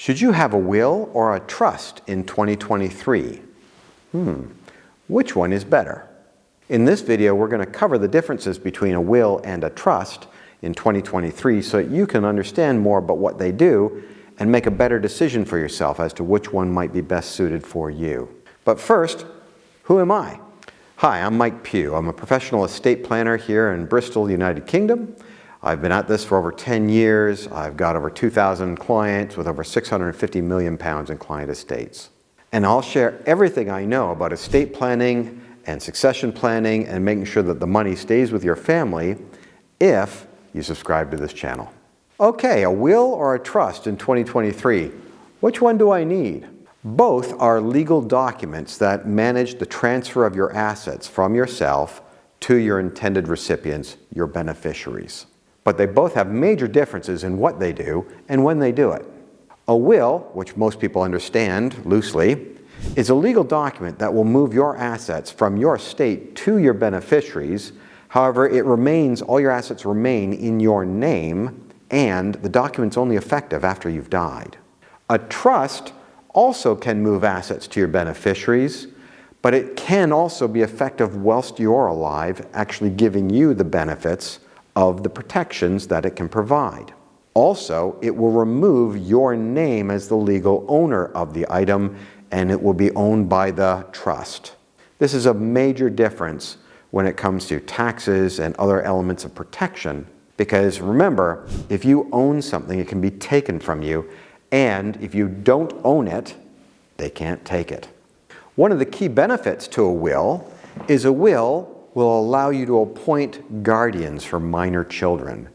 Should you have a will or a trust in 2023? Which one is better? In this video, we're going to cover the differences between a will and a trust in 2023 so that you can understand more about what they do and make a better decision for yourself as to which one might be best suited for you. But first, who am I? Hi, I'm Mike Pugh. I'm a professional estate planner here in Bristol, United Kingdom. I've been at this for over 10 years. I've got over 2,000 clients with over £650 million in client estates. And I'll share everything I know about estate planning and succession planning and making sure that the money stays with your family if you subscribe to this channel. Okay, a will or a trust in 2023. Which one do I need? Both are legal documents that manage the transfer of your assets from yourself to your intended recipients, your beneficiaries. But they both have major differences in what they do and when they do it. A will, which most people understand loosely, is a legal document that will move your assets from your estate to your beneficiaries. However, all your assets remain in your name, and the document's only effective after you've died. A trust also can move assets to your beneficiaries, but it can also be effective whilst you're alive, actually giving you the benefits of the protections that it can provide. Also, it will remove your name as the legal owner of the item, and it will be owned by the trust. This is a major difference when it comes to taxes and other elements of protection, because remember, if you own something, it can be taken from you, and if you don't own it, they can't take it. One of the key benefits to a will is a will allow you to appoint guardians for minor children.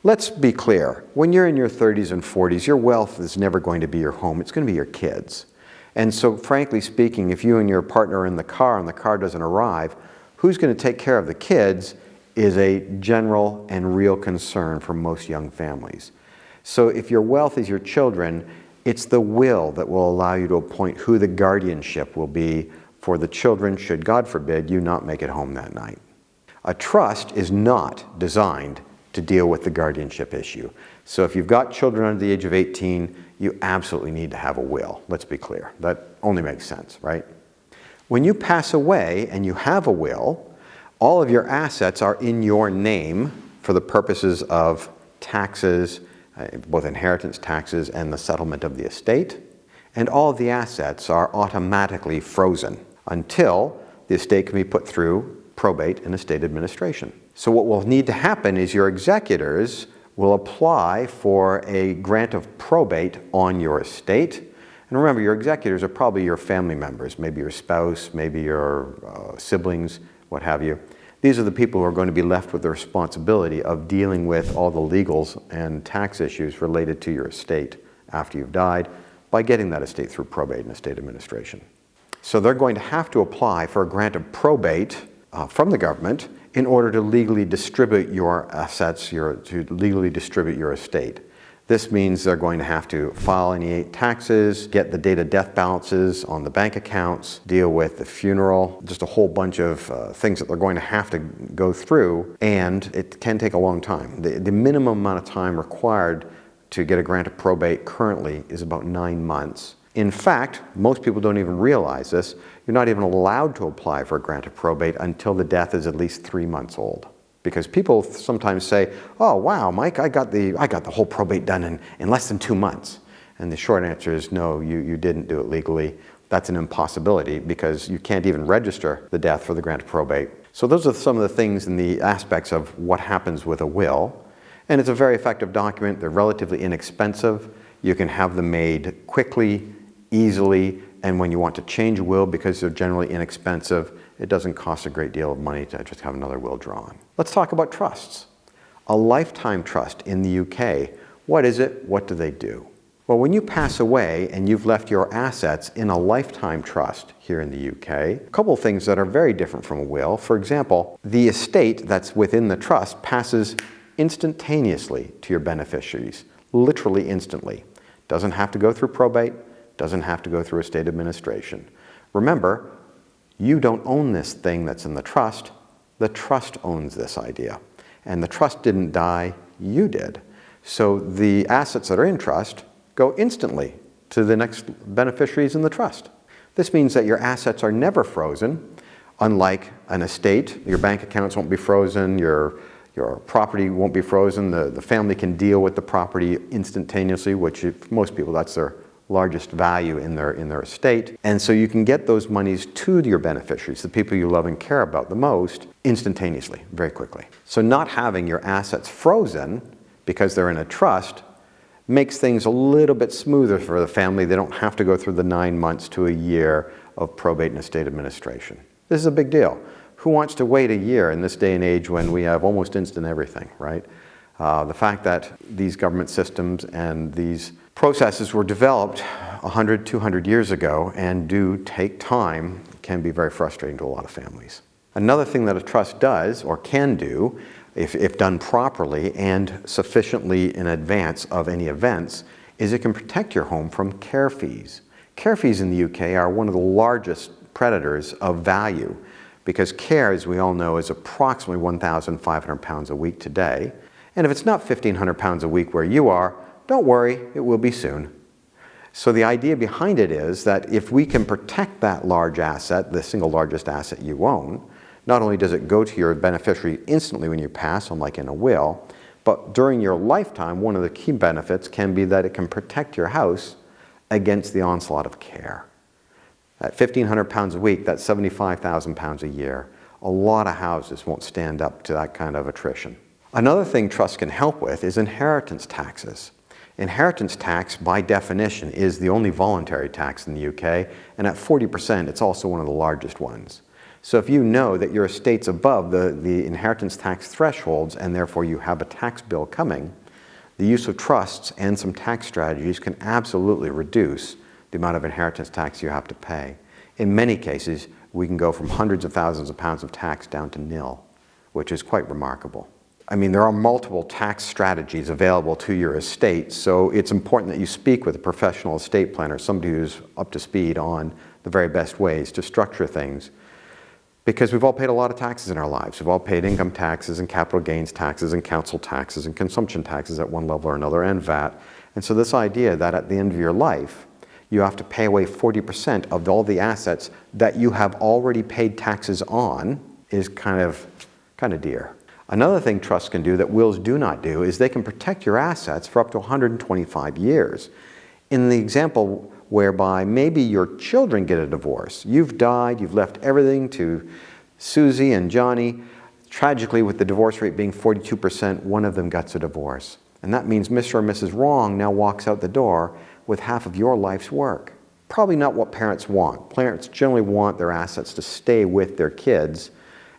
Let's be clear, when you're in your 30s and 40s, your wealth is never going to be your home, it's going to be your kids. And so frankly speaking, if you and your partner are in the car and the car doesn't arrive, who's going to take care of the kids is a general and real concern for most young families. So if your wealth is your children, it's the will that will allow you to appoint who the guardianship will be for the children, should God forbid you not make it home that night. A trust is not designed to deal with the guardianship issue. So if you've got children under the age of 18, you absolutely need to have a will. Let's be clear. That only makes sense, right? When you pass away and you have a will, all of your assets are in your name for the purposes of taxes, both inheritance taxes and the settlement of the estate. And all of the assets are automatically frozen until the estate can be put through probate and estate administration. So what will need to happen is your executors will apply for a grant of probate on your estate. And remember, your executors are probably your family members, maybe your spouse, maybe your siblings, what have you. These are the people who are going to be left with the responsibility of dealing with all the legals and tax issues related to your estate after you've died by getting that estate through probate and estate administration. So they're going to have to apply for a grant of probate from the government in order to legally distribute your assets, to legally distribute your estate. This means they're going to have to file any taxes, get the date of death balances on the bank accounts, deal with the funeral, just a whole bunch of things that they're going to have to go through, and it can take a long time. The minimum amount of time required to get a grant of probate currently is about 9 months. In fact, most people don't even realize this. You're not even allowed to apply for a grant of probate until the death is at least 3 months old. Because people sometimes say, oh wow, Mike, I got the whole probate done in less than 2 months. And the short answer is no, you didn't do it legally. That's an impossibility because you can't even register the death for the grant of probate. So those are some of the things and the aspects of what happens with a will. And it's a very effective document. They're relatively inexpensive. You can have them made quickly, easily, and when you want to change a will, because they're generally inexpensive, it doesn't cost a great deal of money to just have another will drawn. Let's talk about trusts. A lifetime trust in the UK. What is it? What do they do? Well, when you pass away and you've left your assets in a lifetime trust here in the UK, a couple of things that are very different from a will. For example, the estate that's within the trust passes instantaneously to your beneficiaries, literally instantly. Doesn't have to go through probate, doesn't have to go through estate administration. Remember, you don't own this thing that's in the trust owns this idea. And the trust didn't die, you did. So the assets that are in trust go instantly to the next beneficiaries in the trust. This means that your assets are never frozen. Unlike an estate, your bank accounts won't be frozen, your property won't be frozen, the family can deal with the property instantaneously, which most people, that's their largest value in their estate. And so you can get those monies to your beneficiaries, the people you love and care about the most, instantaneously, very quickly. So not having your assets frozen because they're in a trust makes things a little bit smoother for the family. They don't have to go through the 9 months to a year of probate and estate administration. This is a big deal. Who wants to wait a year in this day and age when we have almost instant everything, right? The fact that these government systems and these processes were developed 100, 200 years ago and do take time can be very frustrating to a lot of families. Another thing that a trust does or can do, if done properly and sufficiently in advance of any events, is it can protect your home from care fees. Care fees in the UK are one of the largest predators of value because care, as we all know, is approximately £1,500 a week today. And if it's not £1,500 a week where you are, don't worry, it will be soon. So the idea behind it is that if we can protect that large asset, the single largest asset you own, not only does it go to your beneficiary instantly when you pass, unlike in a will, but during your lifetime, one of the key benefits can be that it can protect your house against the onslaught of care. At £1,500 a week, that's £75,000 a year. A lot of houses won't stand up to that kind of attrition. Another thing trusts can help with is inheritance taxes. Inheritance tax, by definition, is the only voluntary tax in the UK, and at 40%, it's also one of the largest ones. So if you know that your estate's above the inheritance tax thresholds, and therefore you have a tax bill coming, the use of trusts and some tax strategies can absolutely reduce the amount of inheritance tax you have to pay. In many cases, we can go from hundreds of thousands of pounds of tax down to nil, which is quite remarkable. I mean, there are multiple tax strategies available to your estate, so it's important that you speak with a professional estate planner, somebody who's up to speed on the very best ways to structure things. Because we've all paid a lot of taxes in our lives. We've all paid income taxes and capital gains taxes and council taxes and consumption taxes at one level or another, and VAT. And so this idea that at the end of your life, you have to pay away 40% of all the assets that you have already paid taxes on is kind of dear. Another thing trusts can do that wills do not do is they can protect your assets for up to 125 years. In the example whereby maybe your children get a divorce. You've died, you've left everything to Susie and Johnny. Tragically, with the divorce rate being 42%, one of them gets a divorce. And that means Mr. or Mrs. Wrong now walks out the door with half of your life's work. Probably not what parents want. Parents generally want their assets to stay with their kids,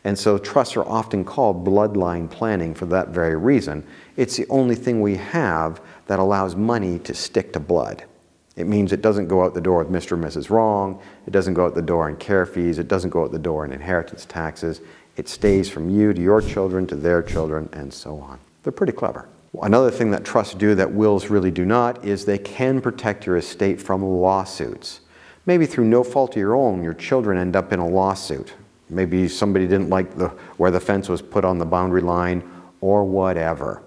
and so trusts are often called bloodline planning for that very reason. It's the only thing we have that allows money to stick to blood. It means it doesn't go out the door with Mr. or Mrs. Wrong, it doesn't go out the door in care fees, it doesn't go out the door in inheritance taxes. It stays from you to your children to their children, and so on. They're pretty clever. Another thing that trusts do that wills really do not is they can protect your estate from lawsuits. Maybe through no fault of your own, your children end up in a lawsuit. Maybe somebody didn't like where the fence was put on the boundary line, or whatever.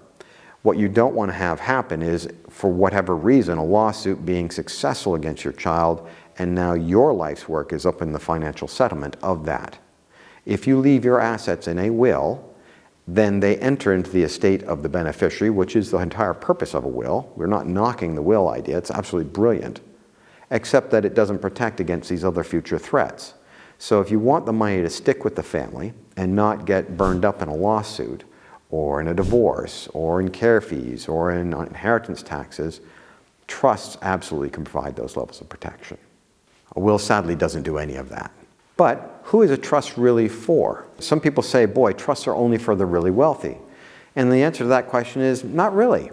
What you don't want to have happen is, for whatever reason, a lawsuit being successful against your child, and now your life's work is up in the financial settlement of that. If you leave your assets in a will, then they enter into the estate of the beneficiary, which is the entire purpose of a will. We're not knocking the will idea, it's absolutely brilliant, except that it doesn't protect against these other future threats. So if you want the money to stick with the family and not get burned up in a lawsuit, or in a divorce, or in care fees, or in inheritance taxes, trusts absolutely can provide those levels of protection. A will sadly doesn't do any of that. But who is a trust really for? Some people say, boy, trusts are only for the really wealthy. And the answer to that question is, not really.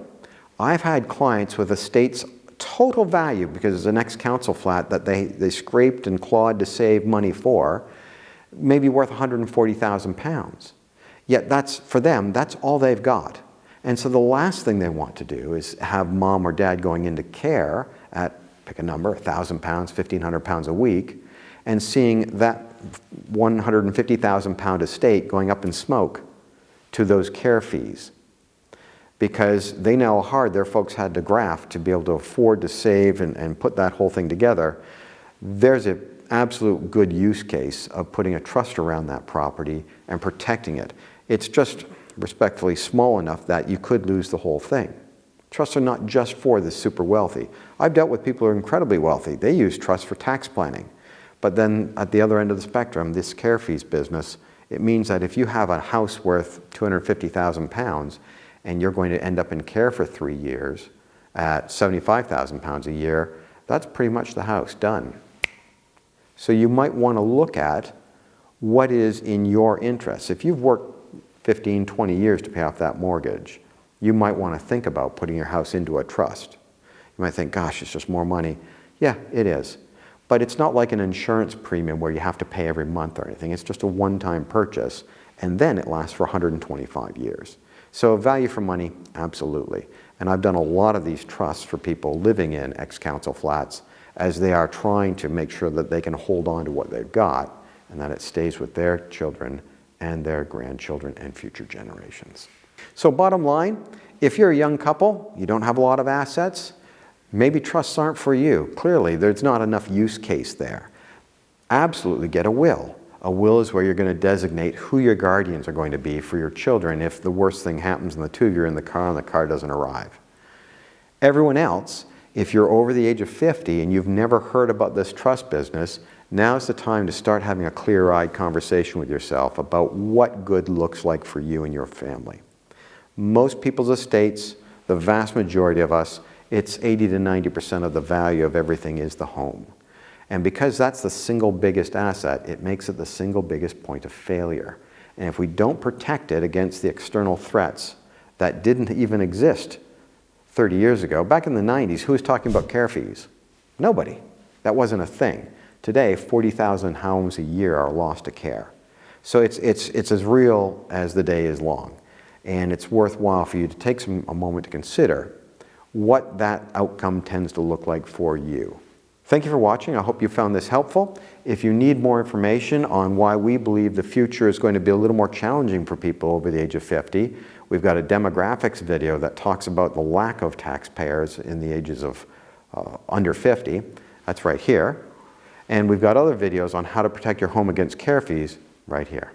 I've had clients with estates total value, because it's an ex-council flat that they scraped and clawed to save money for, maybe worth £140,000. Yet that's, for them, that's all they've got. And so the last thing they want to do is have mom or dad going into care at, pick a number, £1,000, £1,500 a week, and seeing that £150,000 estate going up in smoke to those care fees. because they know how hard their folks had to graft to be able to afford to save and put that whole thing together. There's an absolute good use case of putting a trust around that property and protecting it. It's just respectfully small enough that you could lose the whole thing. Trusts are not just for the super wealthy. I've dealt with people who are incredibly wealthy. They use trusts for tax planning. But then at the other end of the spectrum, this care fees business, it means that if you have a house worth £250,000 and you're going to end up in care for 3 years at £75,000 a year, that's pretty much the house done. So you might want to look at what is in your interest. If you've worked 15, 20 years to pay off that mortgage, you might want to think about putting your house into a trust. You might think, gosh, it's just more money. Yeah, it is. But it's not like an insurance premium where you have to pay every month or anything. It's just a one-time purchase, and then it lasts for 125 years. So value for money, absolutely. And I've done a lot of these trusts for people living in ex-council flats as they are trying to make sure that they can hold on to what they've got and that it stays with their children and their grandchildren and future generations. So bottom line, if you're a young couple, you don't have a lot of assets, maybe trusts aren't for you. Clearly, there's not enough use case there. Absolutely get a will. A will is where you're going to designate who your guardians are going to be for your children if the worst thing happens and the two of you are in the car and the car doesn't arrive. Everyone else, if you're over the age of 50 and you've never heard about this trust business, now's the time to start having a clear-eyed conversation with yourself about what good looks like for you and your family. Most people's estates, the vast majority of us, it's 80 to 90% of the value of everything is the home. And because that's the single biggest asset, it makes it the single biggest point of failure. And if we don't protect it against the external threats that didn't even exist 30 years ago, back in the 90s, who was talking about care fees? Nobody. That wasn't a thing. Today, 40,000 homes a year are lost to care. So it's as real as the day is long. And it's worthwhile for you to take a moment to consider what that outcome tends to look like for you. Thank you for watching. I hope you found this helpful. If you need more information on why we believe the future is going to be a little more challenging for people over the age of 50, we've got a demographics video that talks about the lack of taxpayers in the ages of under 50. That's right here. And we've got other videos on how to protect your home against care fees right here.